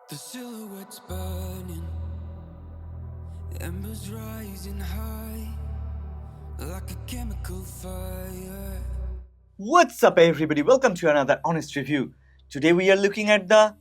The silhouette's burning, embers rising high, like a chemical fire. What's up, everybody? Welcome to another honest review. Today we are looking at the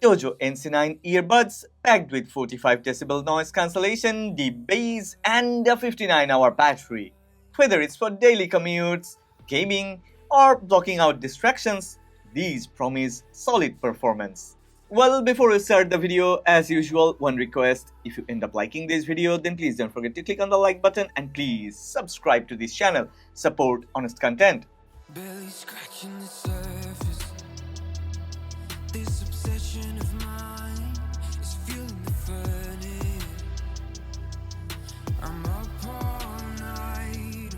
TOZO NC9 Earbuds packed with 45 decibel noise cancellation, deep bass, and a 59-hour battery. Whether it's for daily commutes, gaming, or blocking out distractions, these promise solid performance. Well, before we start the video, as usual, one request. If you end up liking this video, then please don't forget to click on the like button and please subscribe to this channel. Support honest content. Barely scratching the surface. This obsession of mine is feeling the furnace. I'm up all night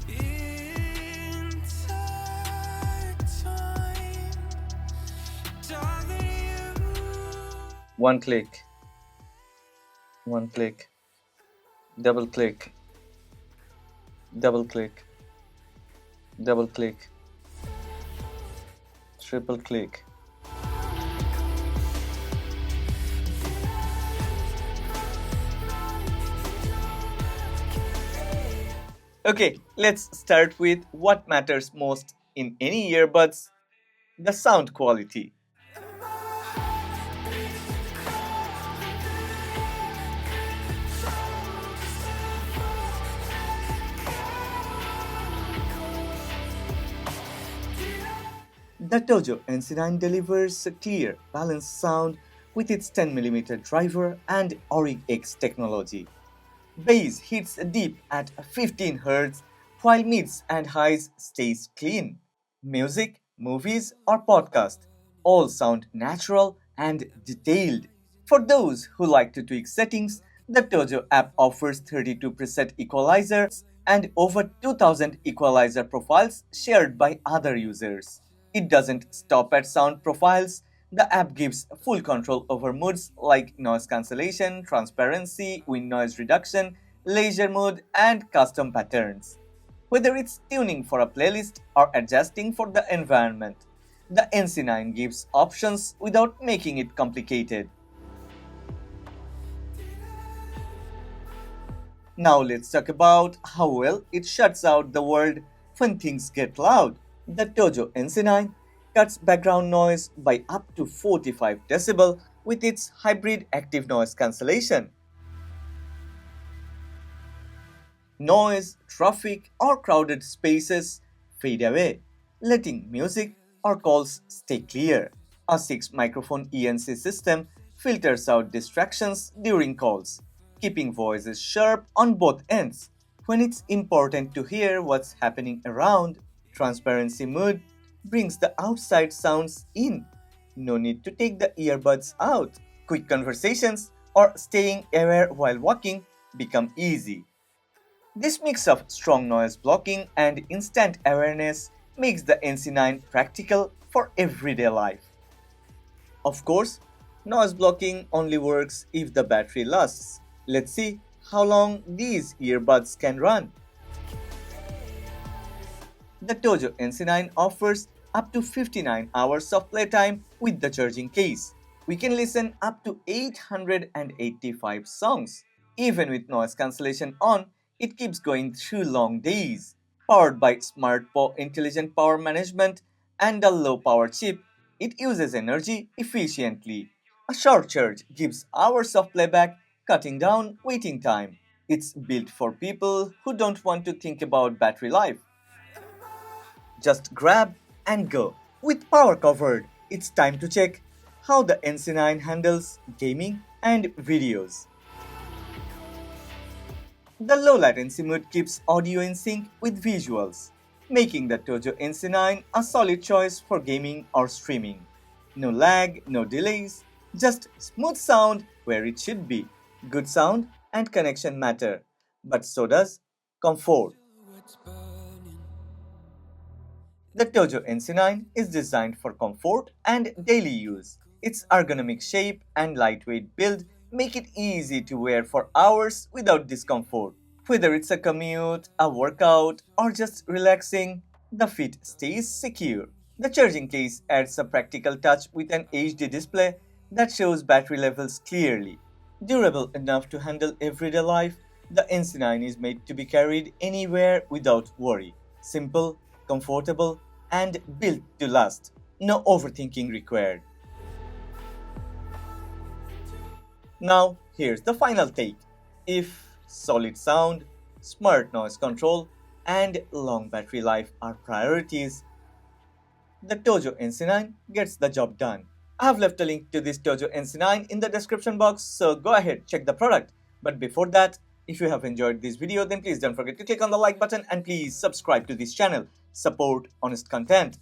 in time. Darling, One click, double click, double click, double click, triple click. Okay, let's start with what matters most in any earbuds, the sound quality. The TOZO NC9 delivers a clear, balanced sound with its 10mm driver and OrigX technology. Bass hits deep at 15 Hz, while mids and highs stays clean. Music, movies, or podcast all sound natural and detailed. For those who like to tweak settings, the TOZO app offers 32 preset equalizers and over 2000 equalizer profiles shared by other users. It doesn't stop at sound profiles. The app gives full control over modes like noise cancellation, transparency, wind noise reduction, leisure mode, and custom patterns. Whether it's tuning for a playlist or adjusting for the environment, the NC9 gives options without making it complicated. Now let's talk about how well it shuts out the world when things get loud. The TOZO NC9 cuts background noise by up to 45 decibel with its hybrid active noise cancellation. Noise, traffic, or crowded spaces fade away, letting music or calls stay clear. A 6 microphone ANC system filters out distractions during calls, keeping voices sharp on both ends. When it's important to hear what's happening around, transparency mode brings the outside sounds in. No need to take the earbuds out. Quick conversations or staying aware while walking become easy. This mix of strong noise blocking and instant awareness makes the NC9 practical for everyday life. Of course, noise blocking only works if the battery lasts. Let's see how long these earbuds can run. The TOZO NC9 offers up to 59 hours of playtime with the charging case. We can listen up to 885 songs. Even with noise cancellation on, it keeps going through long days. Powered by intelligent power management and a low power chip, it uses energy efficiently. A short charge gives hours of playback, cutting down waiting time. It's built for people who don't want to think about battery life. Just grab and go. With power covered, it's time to check how the NC9 handles gaming and videos. The low latency mode keeps audio in sync with visuals, making the TOZO NC9 a solid choice for gaming or streaming. No lag, no delays, just smooth sound where it should be. Good sound and connection matter, but so does comfort. silhouette's burning. The TOZO NC9 is designed for comfort and daily use. Its ergonomic shape and lightweight build make it easy to wear for hours without discomfort. Whether it's a commute, a workout, or just relaxing, the fit stays secure. The charging case adds a practical touch with an HD display that shows battery levels clearly. Durable enough to handle everyday life, the NC9 is made to be carried anywhere without worry. Simple, comfortable, and built to last. No overthinking required. Now, here's the final take. If solid sound, smart noise control, and long battery life are priorities, the TOZO NC9 gets the job done. I have left a link to this TOZO NC9 in the description box, so go ahead, check the product. But before that, if you have enjoyed this video, then please don't forget to click on the like button and please subscribe to this channel. Support honest content.